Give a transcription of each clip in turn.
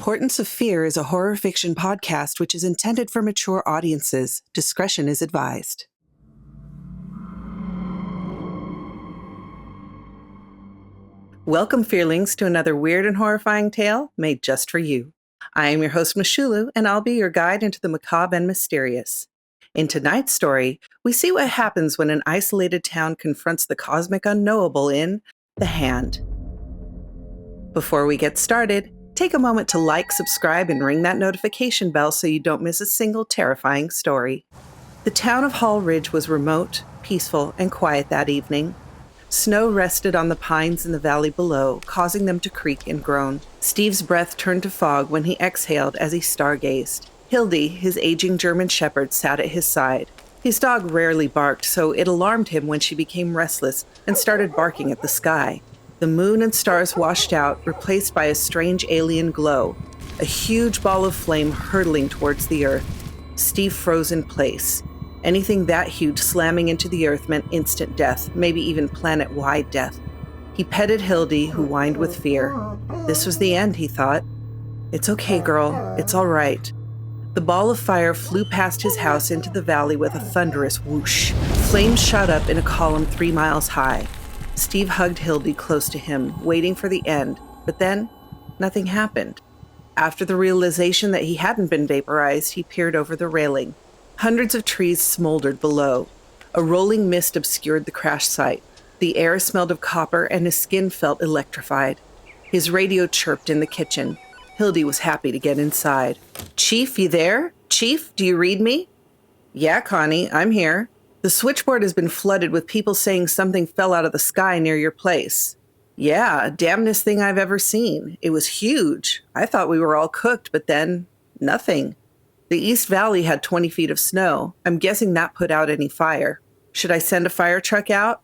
Portents of Fear is a horror fiction podcast which is intended for mature audiences. Discretion is advised. Welcome, Fearlings, to another weird and horrifying tale made just for you. I am your host, Michulhu, and I'll be your guide into the macabre and mysterious. In tonight's story, we see what happens when an isolated town confronts the cosmic unknowable in The Hand. Before we get started, take a moment to like, subscribe, and ring that notification bell so you don't miss a single terrifying story. The town of Hall Ridge was remote, peaceful, and quiet that evening. Snow rested on the pines in the valley below, causing them to creak and groan. Steve's breath turned to fog when he exhaled as he stargazed. Hildy, his aging German shepherd, sat at his side. His dog rarely barked, so it alarmed him when she became restless and started barking at the sky. The moon and stars washed out, replaced by a strange alien glow, a huge ball of flame hurtling towards the earth. Steve froze in place. Anything that huge slamming into the earth meant instant death, maybe even planet-wide death. He petted Hildy, who whined with fear. This was the end, he thought. It's okay, girl. It's all right. The ball of fire flew past his house into the valley with a thunderous whoosh. Flames shot up in a column 3 miles high. Steve hugged Hildy close to him, waiting for the end, but then nothing happened. After the realization that he hadn't been vaporized, he peered over the railing. Hundreds of trees smoldered below. A rolling mist obscured the crash site. The air smelled of copper and his skin felt electrified. His radio chirped in the kitchen. Hildy was happy to get inside. "Chief, you there? Chief, do you read me?" "Yeah, Connie, I'm here. The switchboard has been flooded with people saying something fell out of the sky near your place." "Yeah, damnedest thing I've ever seen. It was huge. I thought we were all cooked, but then nothing. The East Valley had 20 feet of snow. I'm guessing that put out any fire. Should I send a fire truck out?"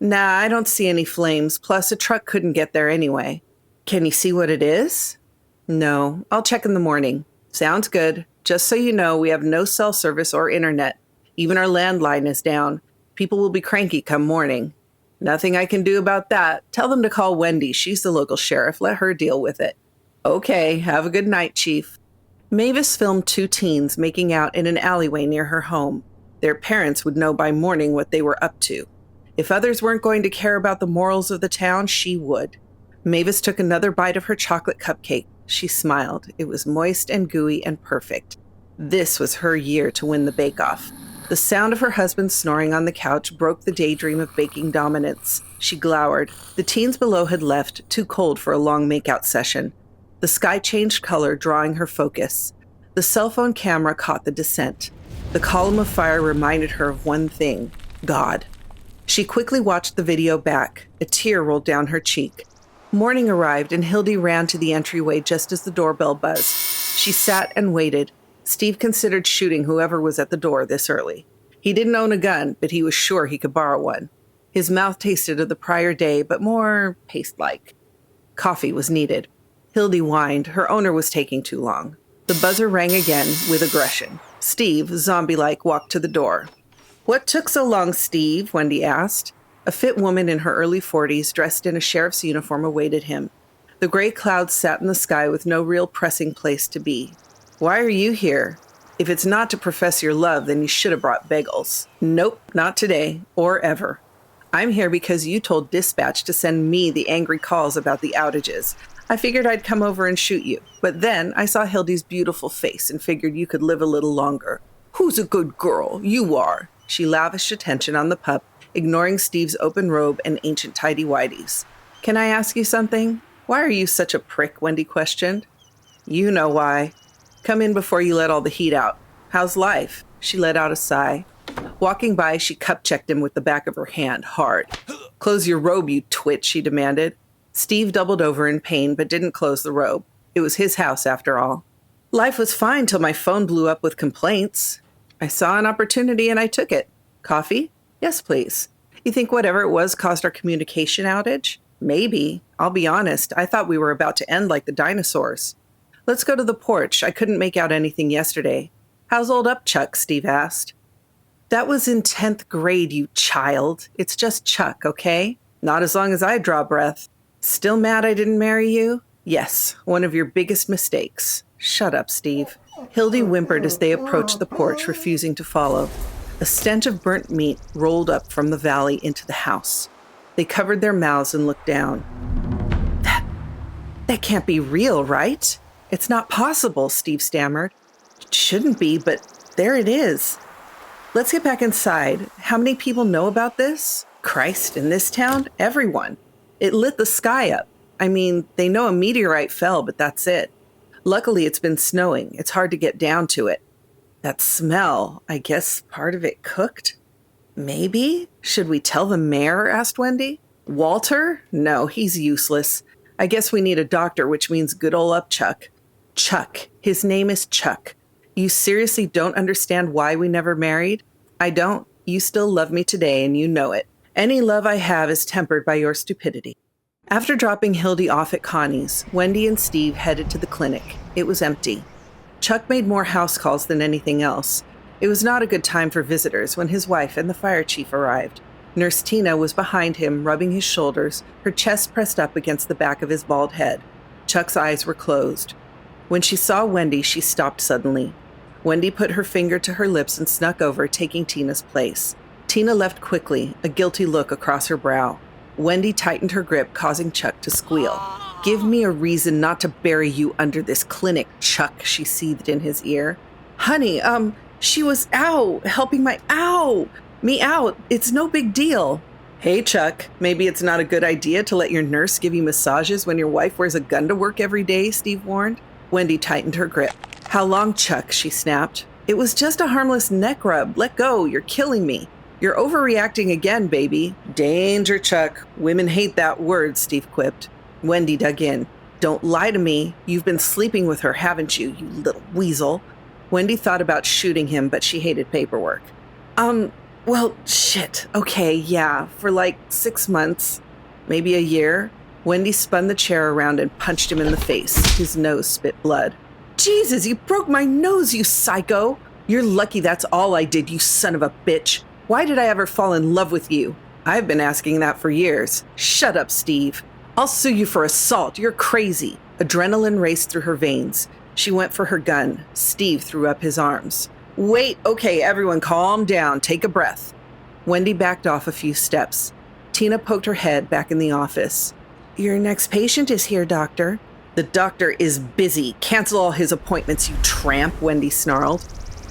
"Nah, I don't see any flames. Plus, a truck couldn't get there anyway." "Can you see what it is?" "No, I'll check in the morning." "Sounds good. Just so you know, we have no cell service or internet. Even our landline is down. People will be cranky come morning." "Nothing I can do about that. Tell them to call Wendy. She's the local sheriff. Let her deal with it." "Okay, have a good night, Chief." Mavis filmed 2 teens making out in an alleyway near her home. Their parents would know by morning what they were up to. If others weren't going to care about the morals of the town, she would. Mavis took another bite of her chocolate cupcake. She smiled. It was moist and gooey and perfect. This was her year to win the bake-off. The sound of her husband snoring on the couch broke the daydream of baking dominance. She glowered. The teens below had left, too cold for a long make-out session. The sky changed color, drawing her focus. The cell phone camera caught the descent. The column of fire reminded her of one thing: God. She quickly watched the video back. A tear rolled down her cheek. Morning arrived, and Hildy ran to the entryway just as the doorbell buzzed. She sat and waited. Steve considered shooting whoever was at the door this early. He didn't own a gun, but he was sure he could borrow one. His mouth tasted of the prior day, but more paste-like. Coffee was needed. Hildy whined. Her owner was taking too long. The buzzer rang again with aggression. Steve, zombie-like, walked to the door. "What took so long, Steve?" Wendy asked. A fit woman in her early 40s, dressed in a sheriff's uniform, awaited him. The gray clouds sat in the sky with no real pressing place to be. "Why are you here? If it's not to profess your love, then you should have brought bagels." "Nope, not today, or ever. I'm here because you told dispatch to send me the angry calls about the outages. I figured I'd come over and shoot you, but then I saw Hildy's beautiful face and figured you could live a little longer." "Who's a good girl? You are." She lavished attention on the pup, ignoring Steve's open robe and ancient tighty-whities. "Can I ask you something? Why are you such a prick?" Wendy questioned. "You know why. Come in before you let all the heat out. How's life?" She let out a sigh. Walking by, she cup-checked him with the back of her hand, hard. "Close your robe, you twit," she demanded. Steve doubled over in pain, but didn't close the robe. It was his house, after all. "Life was fine till my phone blew up with complaints. I saw an opportunity and I took it." "Coffee?" "Yes, please." "You think whatever it was caused our communication outage?" "Maybe. I'll be honest, I thought we were about to end like the dinosaurs." "Let's go to the porch. I couldn't make out anything yesterday." "How's old Upchuck?" Steve asked. "That was in 10th grade, you child. It's just Chuck, okay? Not as long as I draw breath." "Still mad I didn't marry you?" Yes, one of your biggest mistakes. Shut up, Steve. Hildy whimpered as they approached the porch, refusing to follow. A stench of burnt meat rolled up from the valley into the house. They covered their mouths and looked down. That can't be real, right? It's not possible, Steve stammered. It shouldn't be, but there it is. Let's get back inside. How many people know about this? Christ, in this town, everyone. It lit the sky up. I mean, they know a meteorite fell, but that's it. Luckily, it's been snowing. It's hard to get down to it. That smell, I guess part of it cooked? Maybe? Should we tell the mayor? Asked Wendy. Walter? No, he's useless. I guess we need a doctor, which means good ol' Upchuck. Chuck. His name is Chuck. You seriously don't understand why we never married? I don't. You still love me today, and you know it. Any love I have is tempered by your stupidity. After dropping Hildy off at Connie's, Wendy and Steve headed to the clinic. It was empty. Chuck made more house calls than anything else. It was not a good time for visitors when his wife and the fire chief arrived. Nurse Tina was behind him, rubbing his shoulders, her chest pressed up against the back of his bald head. Chuck's eyes were closed. When she saw Wendy, she stopped suddenly. Wendy put her finger to her lips and snuck over, taking Tina's place. Tina left quickly, a guilty look across her brow. Wendy tightened her grip, causing Chuck to squeal. Give me a reason not to bury you under this clinic, Chuck, she seethed in his ear. Honey, she was helping me out. It's no big deal. Hey, Chuck, maybe it's not a good idea to let your nurse give you massages when your wife wears a gun to work every day, Steve warned. Wendy tightened her grip. How long, Chuck? She snapped. It was just a harmless neck rub. Let go. You're killing me. You're overreacting again, baby. Danger, Chuck. Women hate that word, Steve quipped. Wendy dug in. Don't lie to me. You've been sleeping with her, haven't you, you little weasel? Wendy thought about shooting him, but she hated paperwork. Well, shit. Okay, yeah, for like 6 months, maybe a year. Wendy spun the chair around and punched him in the face. His nose spit blood. Jesus, you broke my nose, you psycho! You're lucky that's all I did, you son of a bitch. Why did I ever fall in love with you? I've been asking that for years. Shut up, Steve. I'll sue you for assault. You're crazy. Adrenaline raced through her veins. She went for her gun. Steve threw up his arms. Wait, okay, everyone calm down. Take a breath. Wendy backed off a few steps. Tina poked her head back in the office. Your next patient is here, doctor. The doctor is busy. Cancel all his appointments, you tramp, Wendy snarled.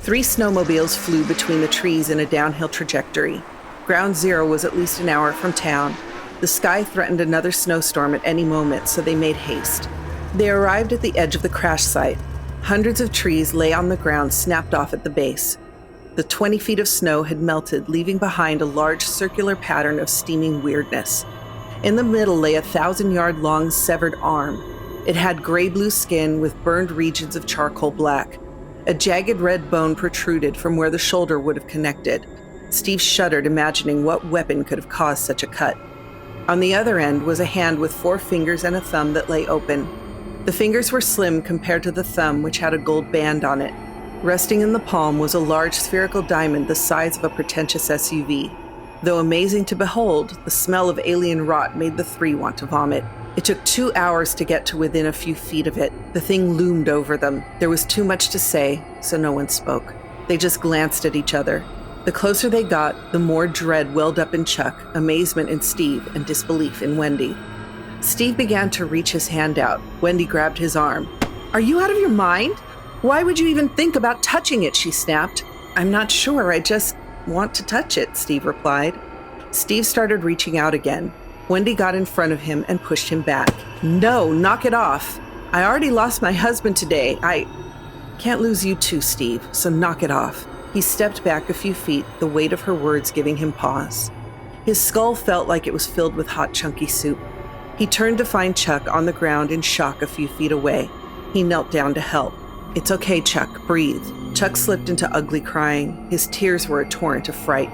3 snowmobiles flew between the trees in a downhill trajectory. Ground Zero was at least an hour from town. The sky threatened another snowstorm at any moment, so they made haste. They arrived at the edge of the crash site. Hundreds of trees lay on the ground, snapped off at the base. The 20 feet of snow had melted, leaving behind a large circular pattern of steaming weirdness. In the middle lay a 1,000-yard-long severed arm. It had gray-blue skin with burned regions of charcoal black. A jagged red bone protruded from where the shoulder would have connected. Steve shuddered, imagining what weapon could have caused such a cut. On the other end was a hand with 4 fingers and a thumb that lay open. The fingers were slim compared to the thumb, which had a gold band on it. Resting in the palm was a large spherical diamond the size of a pretentious SUV. Though amazing to behold, the smell of alien rot made the 3 want to vomit. It took 2 hours to get to within a few feet of it. The thing loomed over them. There was too much to say, so no one spoke. They just glanced at each other. The closer they got, the more dread welled up in Chuck, amazement in Steve, and disbelief in Wendy. Steve began to reach his hand out. Wendy grabbed his arm. Are you out of your mind? Why would you even think about touching it? She snapped. I'm not sure. I just want to touch it, Steve replied. Steve started reaching out again. Wendy got in front of him and pushed him back. No, knock it off. I already lost my husband today. I can't lose you too, Steve, so knock it off. He stepped back a few feet, the weight of her words giving him pause. His skull felt like it was filled with hot, chunky soup. He turned to find Chuck on the ground in shock a few feet away. He knelt down to help. It's okay, Chuck. Breathe. Chuck slipped into ugly crying. His tears were a torrent of fright.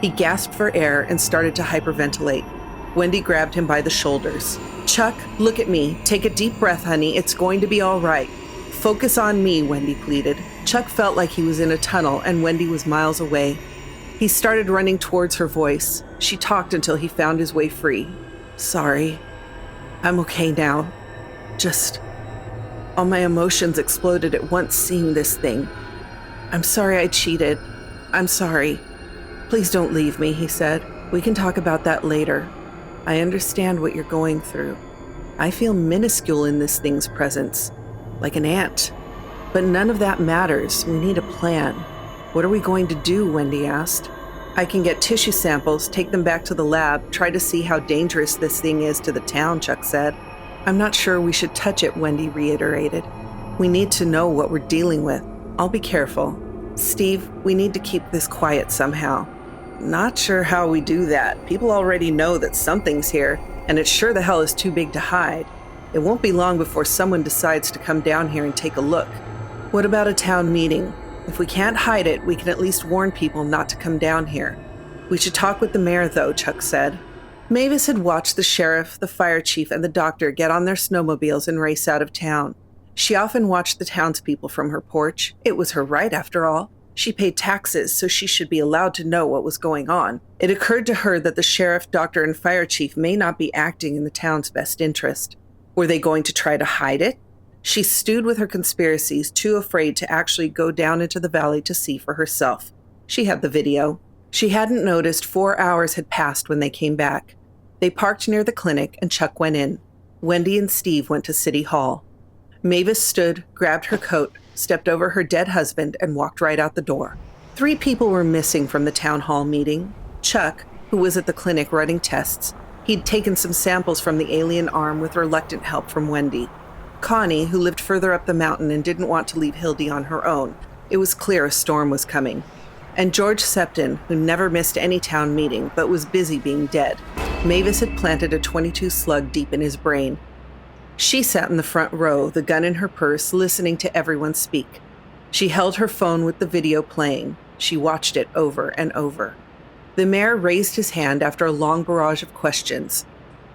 He gasped for air and started to hyperventilate. Wendy grabbed him by the shoulders. Chuck, look at me. Take a deep breath, honey. It's going to be all right. Focus on me, Wendy pleaded. Chuck felt like he was in a tunnel and Wendy was miles away. He started running towards her voice. She talked until he found his way free. Sorry. I'm okay now. All my emotions exploded at once seeing this thing. I'm sorry I cheated. I'm sorry. Please don't leave me, he said. We can talk about that later. I understand what you're going through. I feel minuscule in this thing's presence, like an ant. But none of that matters. We need a plan. What are we going to do? Wendy asked. I can get tissue samples, take them back to the lab, try to see how dangerous this thing is to the town, Chuck said. I'm not sure we should touch it, Wendy reiterated. We need to know what we're dealing with. I'll be careful. Steve, we need to keep this quiet somehow. Not sure how we do that. People already know that something's here, and it sure the hell is too big to hide. It won't be long before someone decides to come down here and take a look. What about a town meeting? If we can't hide it, we can at least warn people not to come down here. We should talk with the mayor, though, Chuck said. Mavis had watched the sheriff, the fire chief, and the doctor get on their snowmobiles and race out of town. She often watched the townspeople from her porch. It was her right, after all. She paid taxes, so she should be allowed to know what was going on. It occurred to her that the sheriff, doctor, and fire chief may not be acting in the town's best interest. Were they going to try to hide it? She stewed with her conspiracies, too afraid to actually go down into the valley to see for herself. She had the video. She hadn't noticed 4 hours had passed when they came back. They parked near the clinic, and Chuck went in. Wendy and Steve went to City Hall. Mavis stood, grabbed her coat, stepped over her dead husband, and walked right out the door. 3 people were missing from the town hall meeting. Chuck, who was at the clinic running tests. He'd taken some samples from the alien arm with reluctant help from Wendy. Connie, who lived further up the mountain and didn't want to leave Hildy on her own. It was clear a storm was coming. And George Septon, who never missed any town meeting, but was busy being dead. Mavis had planted a .22 slug deep in his brain. She sat in the front row, the gun in her purse, listening to everyone speak. She held her phone with the video playing. She watched it over and over. The mayor raised his hand after a long barrage of questions.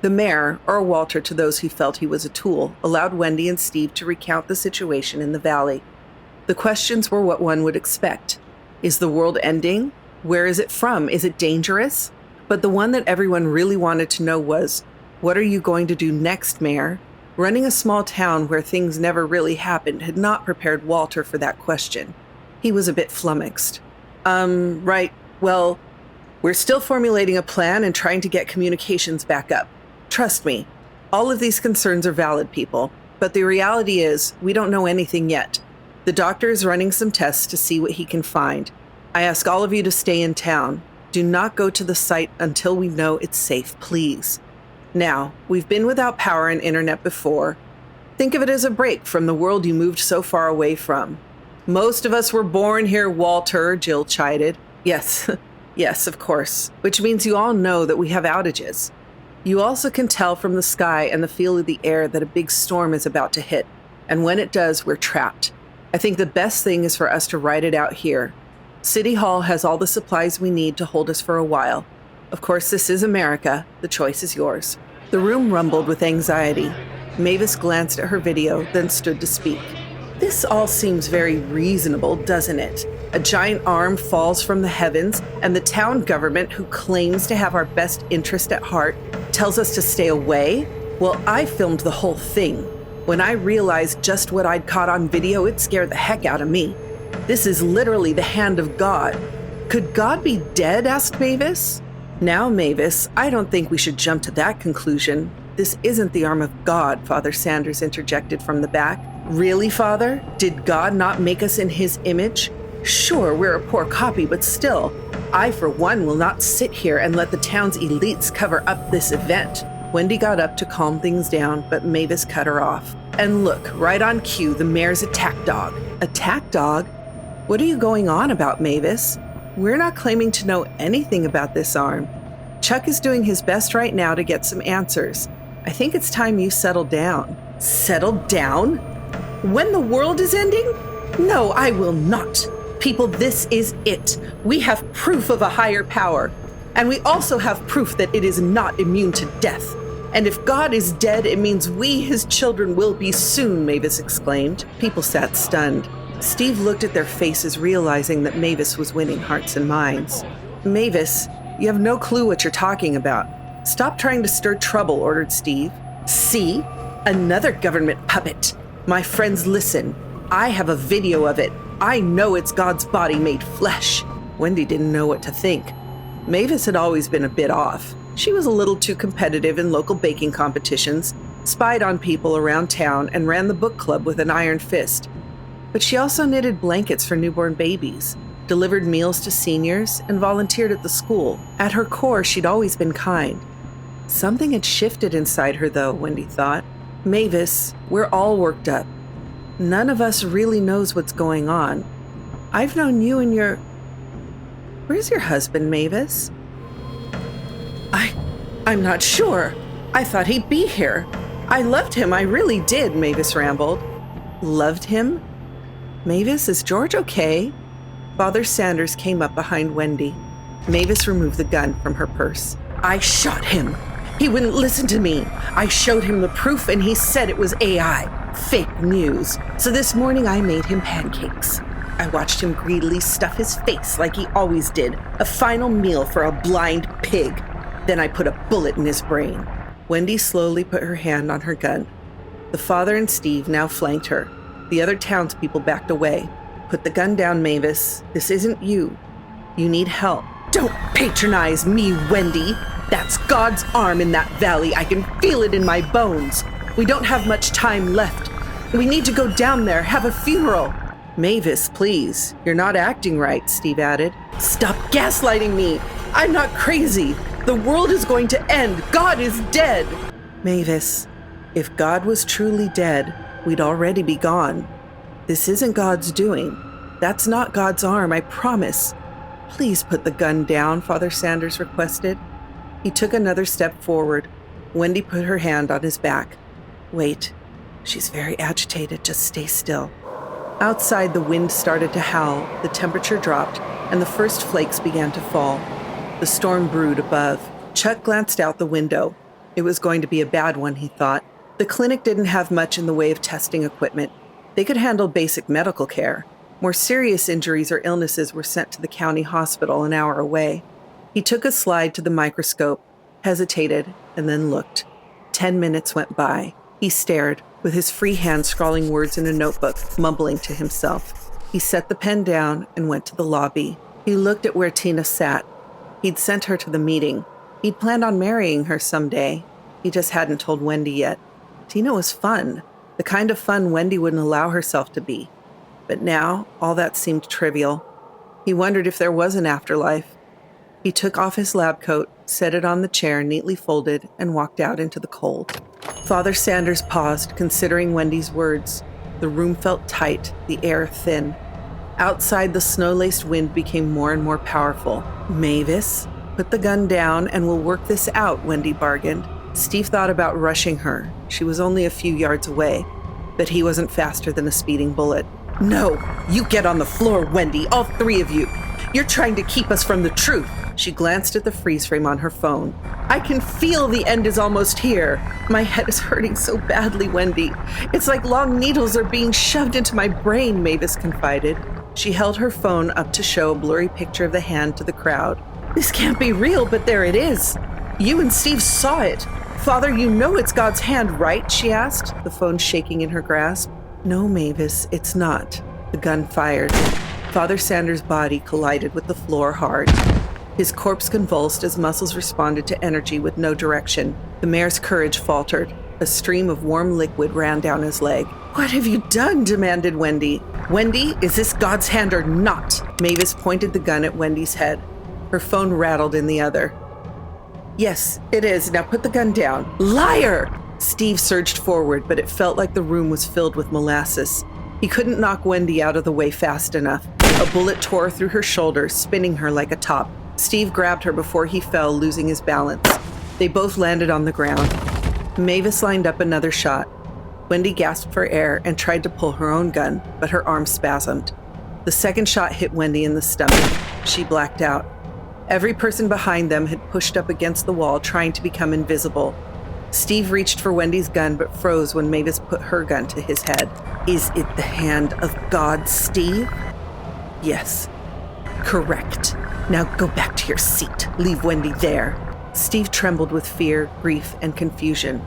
The mayor, or Walter to those who felt he was a tool, allowed Wendy and Steve to recount the situation in the valley. The questions were what one would expect. Is the world ending? Where is it from? Is it dangerous? But the one that everyone really wanted to know was, what are you going to do next, Mayor? Running a small town where things never really happened had not prepared Walter for that question. He was a bit flummoxed. Right, well, we're still formulating a plan and trying to get communications back up. Trust me, all of these concerns are valid, people, but the reality is we don't know anything yet. The doctor is running some tests to see what he can find. I ask all of you to stay in town. Do not go to the site until we know it's safe, please. Now, we've been without power and internet before. Think of it as a break from the world you moved so far away from. Most of us were born here, Walter, Jill chided. Yes, yes, of course, which means you all know that we have outages. You also can tell from the sky and the feel of the air that a big storm is about to hit, and when it does, we're trapped. I think the best thing is for us to ride it out here. City Hall has all the supplies we need to hold us for a while. Of course, this is America. The choice is yours. The room rumbled with anxiety. Mavis glanced at her video, then stood to speak. This all seems very reasonable, doesn't it? A giant arm falls from the heavens, and the town government, who claims to have our best interest at heart, tells us to stay away? Well, I filmed the whole thing. When I realized just what I'd caught on video, it scared the heck out of me. This is literally the hand of God. Could God be dead? Asked Mavis. Now, Mavis, I don't think we should jump to that conclusion. This isn't the arm of God, Father Sanders interjected from the back. Really, Father? Did God not make us in his image? Sure, we're a poor copy, but still, I, for one, will not sit here and let the town's elites cover up this event. Wendy got up to calm things down, but Mavis cut her off. And look, right on cue, the mayor's attack dog. Attack dog? What are you going on about, Mavis? We're not claiming to know anything about this arm. Chuck is doing his best right now to get some answers. I think it's time you settle down. Settle down? When the world is ending? No, I will not. People, this is it. We have proof of a higher power. And we also have proof that it is not immune to death. And if God is dead, it means we, his children, will be soon, Mavis exclaimed. People sat stunned. Steve looked at their faces, realizing that Mavis was winning hearts and minds. Mavis, you have no clue what you're talking about. Stop trying to stir trouble, ordered Steve. See? Another government puppet. My friends, listen. I have a video of it. I know it's God's body made flesh. Wendy didn't know what to think. Mavis had always been a bit off. She was a little too competitive in local baking competitions, spied on people around town, and ran the book club with an iron fist. But she also knitted blankets for newborn babies, delivered meals to seniors, and volunteered at the school. At her core, she'd always been kind. Something had shifted inside her, though, Wendy thought. Mavis, we're all worked up. None of us really knows what's going on. I've known you and your... Where's your husband, Mavis? I'm not sure. I thought he'd be here. I loved him, I really did, Mavis rambled. Loved him? Mavis, is George okay? Father Sanders came up behind Wendy. Mavis removed the gun from her purse. I shot him. He wouldn't listen to me. I showed him the proof and he said it was AI, fake news. So this morning I made him pancakes. I watched him greedily stuff his face like he always did, a final meal for a blind pig. Then I put a bullet in his brain. Wendy slowly put her hand on her gun. The father and Steve now flanked her. The other townspeople backed away. Put the gun down, Mavis. This isn't you. You need help. Don't patronize me, Wendy. That's God's arm in that valley. I can feel it in my bones. We don't have much time left. We need to go down there, have a funeral. Mavis, please. You're not acting right, Steve added. Stop gaslighting me. I'm not crazy. The world is going to end. God is dead. Mavis, if God was truly dead, we'd already be gone. This isn't God's doing. That's not God's arm, I promise. Please put the gun down, Father Sanders requested. He took another step forward. Wendy put her hand on his back. Wait. She's very agitated. Just stay still. Outside, the wind started to howl, the temperature dropped, and the first flakes began to fall. The storm brewed above. Chuck glanced out the window. It was going to be a bad one, he thought. The clinic didn't have much in the way of testing equipment. They could handle basic medical care. More serious injuries or illnesses were sent to the county hospital an hour away. He took a slide to the microscope, hesitated, and then looked. 10 minutes went by. He stared, with his free hand scrawling words in a notebook, mumbling to himself. He set the pen down and went to the lobby. He looked at where Tina sat. He'd sent her to the meeting. He'd planned on marrying her someday. He just hadn't told Wendy yet. Tina was fun, the kind of fun Wendy wouldn't allow herself to be. But now, all that seemed trivial. He wondered if there was an afterlife. He took off his lab coat, set it on the chair neatly folded, and walked out into the cold. Father Sanders paused, considering Wendy's words. The room felt tight, the air thin. Outside, the snow-laced wind became more and more powerful. Mavis, put the gun down and we'll work this out, Wendy bargained. Steve thought about rushing her. She was only a few yards away, but he wasn't faster than a speeding bullet. No, you get on the floor, Wendy, all three of you. You're trying to keep us from the truth. She glanced at the freeze frame on her phone. I can feel the end is almost here. My head is hurting so badly, Wendy. It's like long needles are being shoved into my brain, Mavis confided. She held her phone up to show a blurry picture of the hand to the crowd. This can't be real, but there it is. You and Steve saw it. Father, you know it's God's hand, right? She asked, the phone shaking in her grasp. No, Mavis, it's not. The gun fired. Father Sanders' body collided with the floor hard. His corpse convulsed as muscles responded to energy with no direction. The mayor's courage faltered. A stream of warm liquid ran down his leg. What have you done? Demanded Wendy. Wendy, is this God's hand or not? Mavis pointed the gun at Wendy's head. Her phone rattled in the other. Yes, it is. Now put the gun down. Liar! Steve surged forward, but it felt like the room was filled with molasses. He couldn't knock Wendy out of the way fast enough. A bullet tore through her shoulder, spinning her like a top. Steve grabbed her before he fell, losing his balance. They both landed on the ground. Mavis lined up another shot. Wendy gasped for air and tried to pull her own gun, but her arm spasmed. The second shot hit Wendy in the stomach. She blacked out. Every person behind them had pushed up against the wall, trying to become invisible. Steve reached for Wendy's gun, but froze when Mavis put her gun to his head. Is it the hand of God, Steve? Yes. Correct. Now go back to your seat. Leave Wendy there. Steve trembled with fear, grief, and confusion.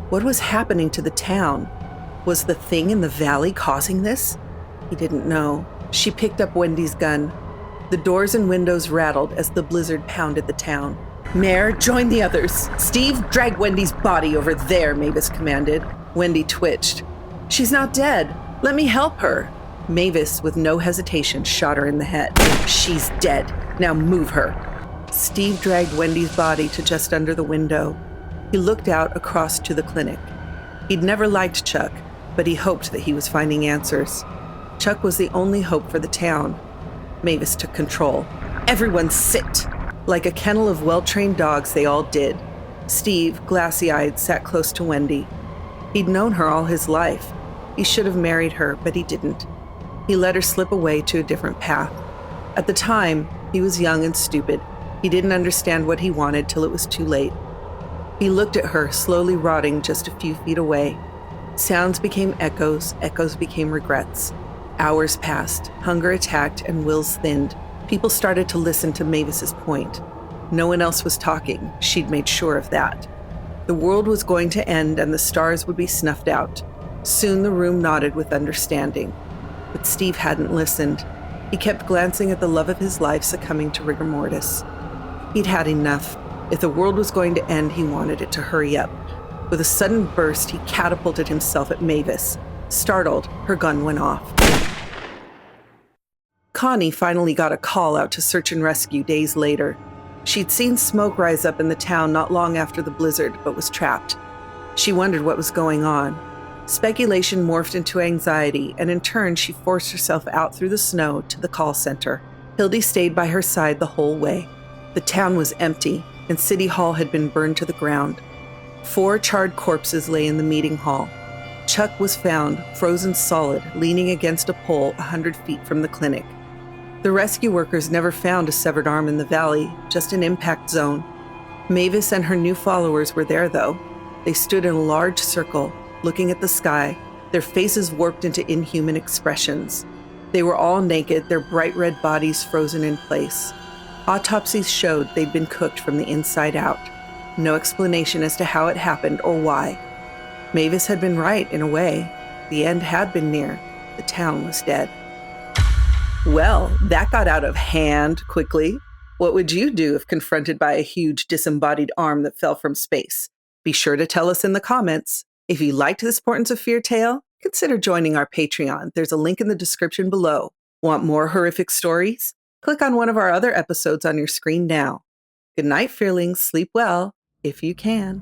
What was happening to the town? Was the thing in the valley causing this? He didn't know. She picked up Wendy's gun. The doors and windows rattled as the blizzard pounded the town. "Mare, join the others. Steve, drag Wendy's body over there," Mavis commanded. Wendy twitched. "She's not dead. Let me help her." Mavis, with no hesitation, shot her in the head. "She's dead. Now move her." Steve dragged Wendy's body to just under the window. He looked out across to the clinic. He'd never liked Chuck, but he hoped that he was finding answers. Chuck was the only hope for the town. Mavis took control. "Everyone sit!" Like a kennel of well-trained dogs, they all did. Steve, glassy-eyed, sat close to Wendy. He'd known her all his life. He should have married her, but he didn't. He let her slip away to a different path. At the time, he was young and stupid. He didn't understand what he wanted till it was too late. He looked at her, slowly rotting just a few feet away. Sounds became echoes, echoes became regrets. Hours passed, hunger attacked, and wills thinned. People started to listen to Mavis's point. No one else was talking. She'd made sure of that. The world was going to end and the stars would be snuffed out. Soon the room nodded with understanding. But Steve hadn't listened. He kept glancing at the love of his life succumbing to rigor mortis. He'd had enough. If the world was going to end, he wanted it to hurry up. With a sudden burst, he catapulted himself at Mavis. Startled, her gun went off. Connie finally got a call out to search and rescue days later. She'd seen smoke rise up in the town not long after the blizzard, but was trapped. She wondered what was going on. Speculation morphed into anxiety, and in turn, she forced herself out through the snow to the call center. Hildy stayed by her side the whole way. The town was empty, and City Hall had been burned to the ground. 4 charred corpses lay in the meeting hall. Chuck was found, frozen solid, leaning against a pole 100 feet from the clinic. The rescue workers never found a severed arm in the valley, just an impact zone. Mavis and her new followers were there, though. They stood in a large circle, looking at the sky, their faces warped into inhuman expressions. They were all naked, their bright red bodies frozen in place. Autopsies showed they'd been cooked from the inside out. No explanation as to how it happened or why. Mavis had been right, in a way. The end had been near. The town was dead. Well, that got out of hand quickly. What would you do if confronted by a huge disembodied arm that fell from space? Be sure to tell us in the comments. If you liked this Portents of Fear tale, consider joining our Patreon. There's a link in the description below. Want more horrific stories? Click on one of our other episodes on your screen now. Good night, Fearlings. Sleep well, if you can.